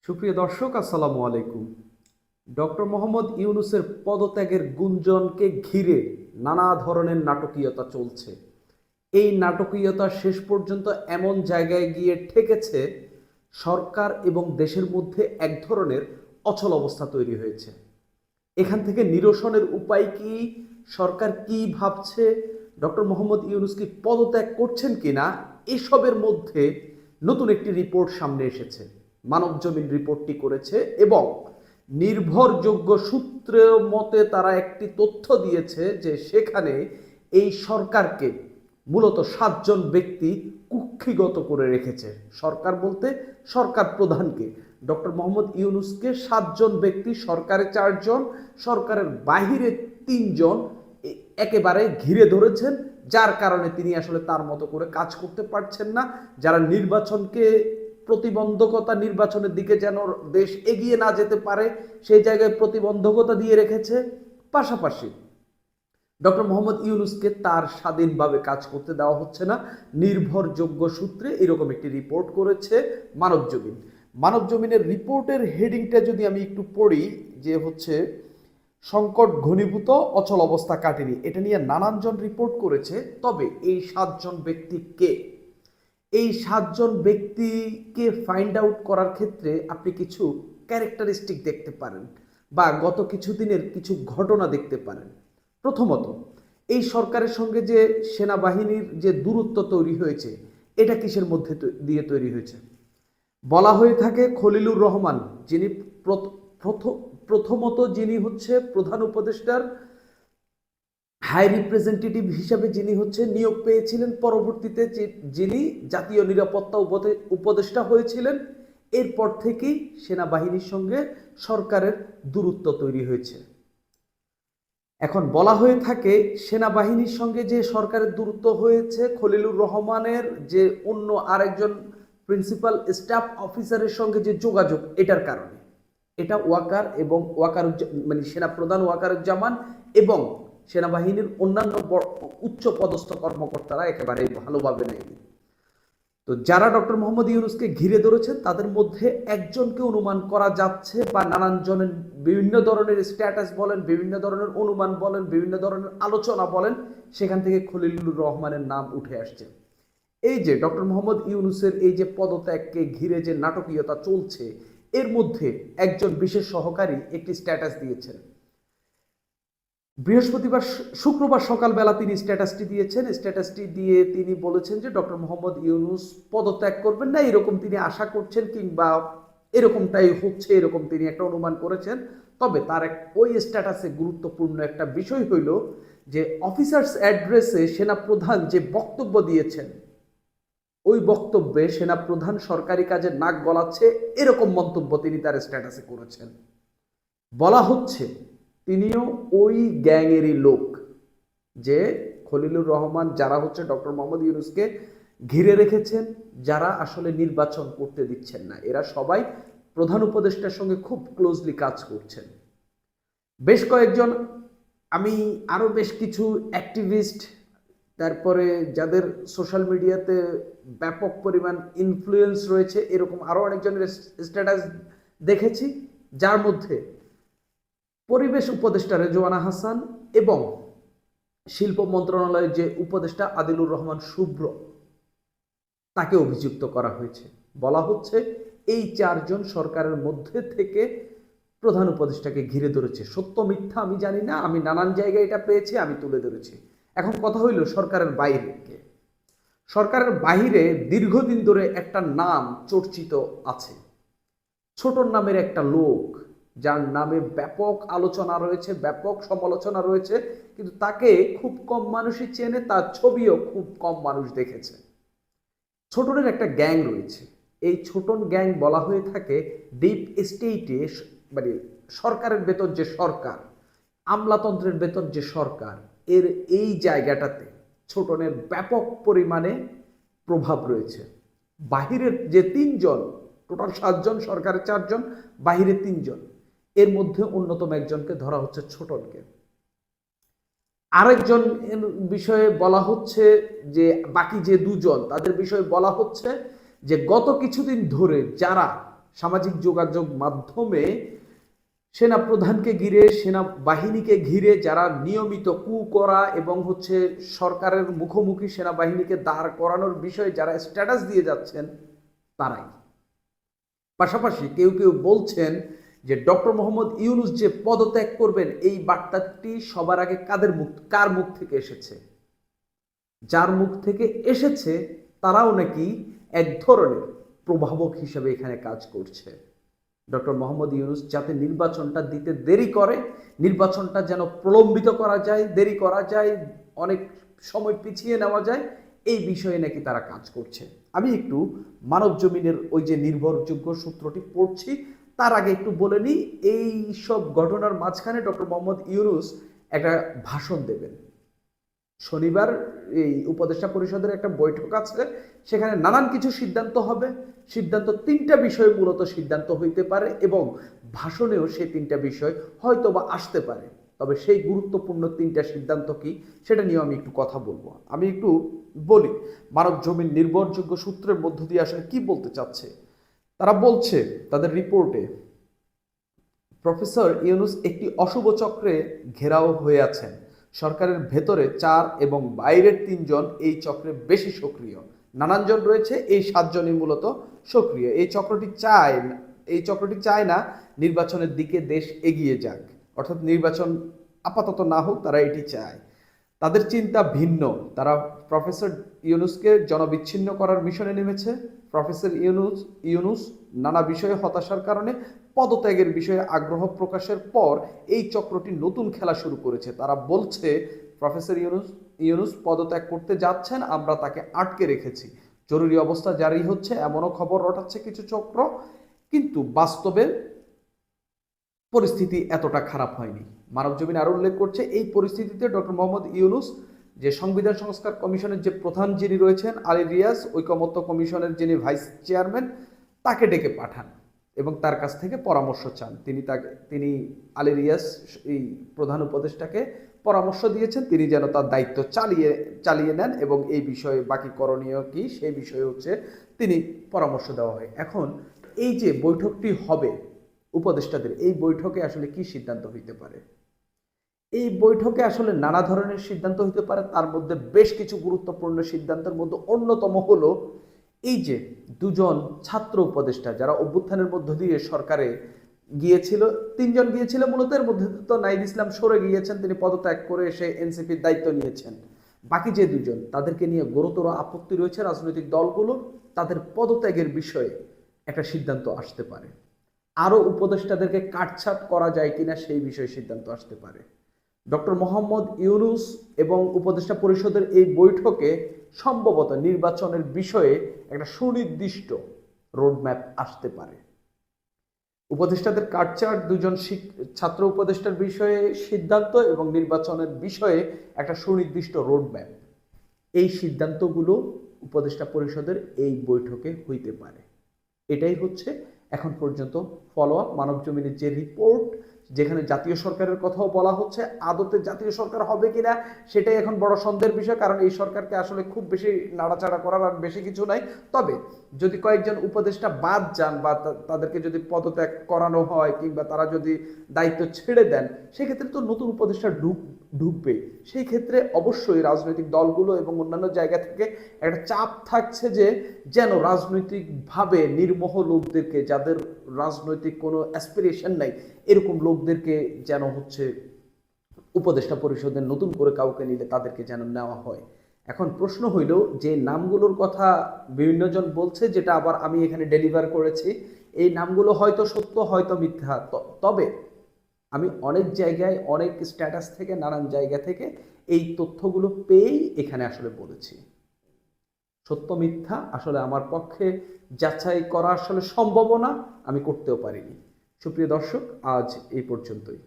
সুপ্রিয় দর্শক, আসসালামু আলাইকুম। ডক্টর মোহাম্মদ ইউনূসের পদত্যাগের গুঞ্জনকে ঘিরে নানা ধরনের নাটকীয়তা চলছে। এই নাটকীয়তা শেষ পর্যন্ত এমন জায়গায় গিয়ে ঠেকেছে, সরকার এবং দেশের মধ্যে এক ধরনের অচল অবস্থা তৈরি হয়েছে। এখান থেকে নিরসনের উপায় কি? সরকার কি ভাবছে? ডক্টর মোহাম্মদ ইউনূস কি পদত্যাগ করছেন কিনা? এসবের মধ্যে নতুন একটি রিপোর্ট সামনে এসেছে। মানবজমিন রিপোর্টটি করেছে এবং নির্ভরযোগ্য সূত্রের মতে তারা একটি তথ্য দিয়েছে যে সেখানে এই সরকারকে মূলত 7 জন ব্যক্তি কুক্ষিগত করে রেখেছে। সরকার বলতে সরকার প্রধানকে, ডক্টর মোহাম্মদ ইউনূসকে 7 জন ব্যক্তি, সরকারে 4 জন, সরকারের বাহিরে 3 জন একেবারে ঘিরে ধরেছেন, যার কারণে তিনি আসলে তার মতো করে কাজ করতে পারছেন না। যারা নির্বাচনকে প্রতিবন্ধকতা, নির্বাচনের দিকে যেন দেশ এগিয়ে না যেতে পারে সেই জায়গায় প্রতিবন্ধকতা দিয়ে রেখেছে। পাশাপাশি ডক্টর মোহাম্মদ ইউনূসকে তার স্বাধীনভাবে কাজ করতে দেওয়া হচ্ছে না। নির্ভরযোগ্য সূত্রে এরকম একটি রিপোর্ট করেছে মানবজমিন। মানবজমিনের রিপোর্টের হেডিংটা যদি আমি একটু পড়ি, যে হচ্ছে সংকট ঘনীভূত, অচল অবস্থা কাটেনি। এটা নিয়ে নানানজন রিপোর্ট করেছে। তবে এই 7 জন ব্যক্তি কে? এই 7 জন ব্যক্তিকে ফাইন্ড আউট করার ক্ষেত্রে আপনি কিছু ক্যারেক্টারিস্টিক দেখতে পারেন বা গত কিছুদিনের কিছু ঘটনা দেখতে পারেন। প্রথমত, এই সরকারের সঙ্গে যে সেনাবাহিনীর যে দূরত্ব তৈরি হয়েছে, এটা কিসের মধ্যে দিয়ে তৈরি হয়েছে? বলা হয়ে থাকে খলিলুর রহমান, যিনি প্রথমত যিনি হচ্ছে প্রধান উপদেষ্টার হাই রিপ্রেজেন্টেটিভ হিসাবে যিনি হচ্ছে নিয়োগ পেয়েছিলেন, পরবর্তীতে যিনি জাতীয় নিরাপত্তা উপদেষ্টা হয়েছিলেন, এরপর থেকেই সেনাবাহিনীর সঙ্গে সরকারের দূরত্ব তৈরি হয়েছে। এখন বলা হয়ে থাকে সেনাবাহিনীর সঙ্গে যে সরকারের দূরত্ব হয়েছে, খলিলুর রহমানের যে অন্য আরেকজন প্রিন্সিপাল স্টাফ অফিসারের সঙ্গে যে যোগাযোগ, এটার কারণে। এটা ওয়াকার এবং মানে সেনাপ্রধান ওয়াকারুজ্জামান এবং সেনাবাহিনীর অন্যান্য উচ্চ পদস্থ কর্মকর্তারা একেবারে ভালোভাবে নেয়নি। তো যারা ডক্টর মোহাম্মদ ইউনূসকে ঘিরে ধরেছেন তাদের মধ্যে একজনকে অনুমান করা যাচ্ছে, বা নানান জনের বিভিন্ন ধরনের স্ট্যাটাস বলেন, বিভিন্ন ধরনের অনুমান বলেন, বিভিন্ন ধরনের আলোচনা বলেন, সেখান থেকে খলিলুর রহমানের নাম উঠে আসছে। এই যে ডক্টর মোহাম্মদ ইউনূসের এই যে পদত্যাগকে ঘিরে যে নাটকীয়তা চলছে, এর মধ্যে একজন বিশেষ সহকারী একটি স্ট্যাটাস দিয়েছেন। শুক্রবার সকালবেলা তিনি স্ট্যাটাসটি দিয়েছেন। স্ট্যাটাসটি দিয়ে তিনি বলেছেন যে ডক্টর মোহাম্মদ ইউনূস পদত্যাগ করবেন না, এরকম তিনি আশা করছেন, কিংবা এরকমটাই হচ্ছে, এরকম তিনি একটা অনুমান করেছেন। তবে তার ওই স্ট্যাটাসে গুরুত্বপূর্ণ একটা বিষয় হইল যে অফিসার্স অ্যাড্রেসে সেনাপ্রধান যে বক্তব্য দিয়েছেন, ওই বক্তব্যে সেনাপ্রধান সরকারি কাজে নাক গলাচ্ছে, এরকম মন্তব্য তিনি তার স্ট্যাটাসে করেছেন। বলা হচ্ছে তিনিও ওই গ্যাংয়েরই লোক, যে খলিলুর রহমান, যারা হচ্ছে ডক্টর মোহাম্মদ ইউনূসকে ঘিরে রেখেছেন, যারা আসলে নির্বাচন করতে দিচ্ছেন না। এরা সবাই প্রধান উপদেষ্টার সঙ্গে খুব ক্লোজলি কাজ করছেন। বেশ কয়েকজন, আমি আরো বেশ কিছু অ্যাক্টিভিস্ট, তারপরে যাদের সোশ্যাল মিডিয়াতে ব্যাপক পরিমাণ ইনফ্লুয়েন্স রয়েছে, এরকম আরো অনেকজনের স্ট্যাটাস দেখেছি, যার মধ্যে পরিবেশ উপদেষ্টা রেজওয়ানা হাসান এবং শিল্প মন্ত্রণালয়ের যে উপদেষ্টা আদিলুর রহমান শুভ্র, তাকে অভিযুক্ত করা হয়েছে। বলা হচ্ছে এই 4 জন সরকারের মধ্যে থেকে প্রধান উপদেষ্টাকে ঘিরে ধরেছে। সত্য মিথ্যা আমি জানি না, আমি নানান জায়গায় এটা পেয়েছি, আমি তুলে ধরেছি। এখন কথা হইল সরকারের বাইরে কে? সরকারের বাইরে দীর্ঘদিন ধরে একটা নাম চর্চিত আছে, ছোটন নামের একটা লোক, যার নামে ব্যাপক আলোচনা রয়েছে, ব্যাপক সমালোচনা রয়েছে, কিন্তু তাকে খুব কম মানুষই চেনে, তার ছবিও খুব কম মানুষ দেখেছে। ছোটনের একটা গ্যাং রয়েছে। এই ছোটন গ্যাং বলা হয়ে থাকে ডিপ স্টেটে, মানে সরকারের বেতন যে সরকার, আমলাতন্ত্রের বেতন যে সরকার, এর এই জায়গাটাতে ছোটনের ব্যাপক পরিমাণে প্রভাব রয়েছে। বাহিরের যে 3 জন, টোটাল 7 জন, সরকারের 4 জন, বাহিরে 3 জন, এর মধ্যে অন্যতম একজনকে ধরা হচ্ছে ছোটনকে। আরেকজন বিষয়ে বলা হচ্ছে যে বাকি যে 2 জন, তাদের বিষয়ে বলা হচ্ছে যে গত কিছুদিন ধরে যারা সামাজিক যোগাযোগ মাধ্যমে সেনাপ্রধানকে ঘিরে, সেনাবাহিনীকে ঘিরে যারা নিয়মিত কু করা এবং সরকারের মুখোমুখি সেনাবাহিনীকে দাঁড় করানোর বিষয়ে যারা স্ট্যাটাস দিয়ে যাচ্ছেন তারাই। পাশাপাশি কেউ কেউ বলছেন যে ডক্টর মোহাম্মদ ইউনূস যে পদত্যাগ করবেন এই বার্তাটি সবার আগে কার মুখ থেকে এসেছে? যার মুখ থেকে এসেছে তারাও নাকি এক ধরনের প্রভাবক হিসেবে এখানে কাজ করছে। ডক্টর মোহাম্মদ ইউনূস যাতে নির্বাচনটা দিতে দেরি করে, নির্বাচনটা যেন প্রলম্বিত করা যায়, দেরি করা যায়, অনেক সময় পিছিয়ে নেওয়া যায়, এই বিষয়ে নাকি তারা কাজ করছে। আমি একটু মানব জমিনের ওই যে নির্ভরযোগ্য সূত্রটি পড়ছি, তার আগে একটু বলে নিই, এই সব ঘটনার মাঝখানে ডক্টর মোহাম্মদ ইউনূস একটা ভাষণ দেবেন। শনিবার এই উপদেষ্টা পরিষদের একটা বৈঠক আছে, সেখানে নানান কিছু সিদ্ধান্ত হবে। সিদ্ধান্ত 3টা বিষয় মূলত সিদ্ধান্ত হইতে পারে এবং ভাষণেও সেই 3টা বিষয় হয়তো বা আসতে পারে। তবে সেই গুরুত্বপূর্ণ 3টা সিদ্ধান্ত কি সেটা নিয়ে আমি একটু কথা বলবো। আমি একটু বলি মানব জমিন নির্ভরযোগ্য সূত্রের মধ্য দিয়ে আসলে কি বলতে চাচ্ছে। তারা বলছে তাদের রিপোর্টে, প্রফেসর ইউনূস একটি অশুভ চক্রে ঘেরাও হয়ে আছেন। সরকারের ভেতরে 4 এবং বাইরের 3 জন এই চক্রে বেশি সক্রিয়। নানান জন রয়েছে, এই 7 জনই মূলত সক্রিয়। এই চক্রটি চায় না নির্বাচনের দিকে দেশ এগিয়ে যাক, অর্থাৎ নির্বাচন আপাতত না হোক, তারা এটি চায়। তাদের চিন্তা ভিন্ন। তারা প্রফেসর ইউনূসকে জনবিচ্ছিন্ন করার মিশনে নেমেছে। প্রফেসর ইউনূস নানা বিষয়ে হতাশার কারণে পদত্যাগের বিষয়ে আগ্রহ প্রকাশের পর এই চক্রটি নতুন খেলা শুরু করেছে। তারা বলছে প্রফেসর ইউনূস পদত্যাগ করতে যাচ্ছেন, আমরা তাকে আটকে রেখেছি। জরুরি অবস্থা জারি হচ্ছে এমনও খবর রটাচ্ছে কিছু চক্র, কিন্তু বাস্তবে পরিস্থিতি এতটা খারাপ হয়নি। মানব জমিন আরো উল্লেখ করছে, এই পরিস্থিতিতে ডক্টর মোহাম্মদ ইউনূস যে সংবিধান সংস্কার কমিশনের যে প্রধান যিনি রয়েছেন আলী রিয়াজ, ঐকমত্য কমিশনের যিনি ভাইস চেয়ারম্যান, তাকে ডেকে পাঠান এবং তার কাছ থেকে পরামর্শ চান। তিনি আলী রিয়াজ এই প্রধান উপদেষ্টাকে পরামর্শ দিয়েছেন তিনি যেন তার দায়িত্ব চালিয়ে নেন এবং এই বিষয়ে বাকি করণীয় কি সেই বিষয়ে তিনি পরামর্শ দেওয়া হয়। এখন এই যে বৈঠকটি হবে উপদেষ্টাদের, এই বৈঠকে আসলে কি সিদ্ধান্ত হইতে পারে? এই বৈঠকে আসলে নানা ধরনের সিদ্ধান্ত হইতে পারে। তার মধ্যে বেশ কিছু গুরুত্বপূর্ণ সিদ্ধান্তের মধ্যে অন্যতম হলো এই যে 2 জন ছাত্র উপদেষ্টা যারা অভ্যুত্থানের মধ্য দিয়ে সরকারে গিয়েছিল, 3 জন গিয়েছিল মূলত, এর মধ্যে তো নাইদ ইসলাম সরে গিয়েছেন, তিনি পদত্যাগ করে এসে এনসিপির দায়িত্ব নিয়েছেন। বাকি যে 2 জন, তাদেরকে নিয়ে গুরুতর আপত্তি রয়েছে রাজনৈতিক দলগুলো, তাদের পদত্যাগের বিষয়ে একটা সিদ্ধান্ত আসতে পারে। আরো উপদেষ্টাদেরকে কাটছাঁট করা যায় কিনা সেই বিষয়ে সিদ্ধান্ত আসতে পারে। ডক্টর মোহাম্মদ ইউনূস এবং উপদেষ্টা পরিষদের এই বৈঠকে সম্ভবত নির্বাচনের বিষয়ে একটা সুনির্দিষ্ট রোডম্যাপ আসতে পারে। উপদেষ্টাদের কাটছাঁট, 2 জন ছাত্র উপদেষ্টার বিষয়ে সিদ্ধান্ত এবং নির্বাচনের বিষয়ে একটা সুনির্দিষ্ট রোডম্যাপ, এই সিদ্ধান্তগুলো উপদেষ্টা পরিষদের এই বৈঠকে হইতে পারে। এটাই হচ্ছে এখন পর্যন্ত ফলো আপ মানব জমিনের যে রিপোর্ট, যেখানে জাতীয় সরকারের কথাও বলা হচ্ছে। আদতে জাতীয় সরকার হবে কিনা সেটাই এখন বড় সন্দেহের বিষয়, কারণ এই সরকারকে আসলে খুব বেশি নাড়াচাড়া করার আর বেশি কিছু নাই। তবে যদি কয়েকজন উপদেষ্টা বাদ যান বা তাদেরকে যদি পদত্যাগ করানো হয় কিংবা তারা যদি দায়িত্ব ছেড়ে দেন, সেক্ষেত্রে তো নতুন উপদেষ্টা ঢুকবে। সেই ক্ষেত্রে অবশ্যই রাজনৈতিক দলগুলো এবং অন্যান্য জায়গা থেকে একটা চাপ থাকছে যে যেন রাজনৈতিকভাবে নির্মোহ লোকদেরকে, যাদের রাজনৈতিক কোনো অ্যাসপিরেশন নাই, এরকম লোকদেরকে যেন উপদেষ্টা পরিষদের নতুন করে কাউকে নিলে তাদেরকে যেন নেওয়া হয়। এখন প্রশ্ন হইল যে নামগুলোর কথা বিভিন্ন জন বলছে, যেটা আবার আমি এখানে ডেলিভার করেছি, এই নামগুলো হয়তো সত্য হয়তো মিথ্যা। তবে আমি অনেক জায়গায় অনেক স্ট্যাটাস থেকে নানান জায়গা থেকে এই তথ্যগুলো পেয়েই এখানে আসলে বলেছি। সত্য মিথ্যা আসলে আমার পক্ষে যাচাই করা আসলে সম্ভব না, আমি করতেও পারিনি। সুপ্রিয় দর্শক, আজ এই পর্যন্তই।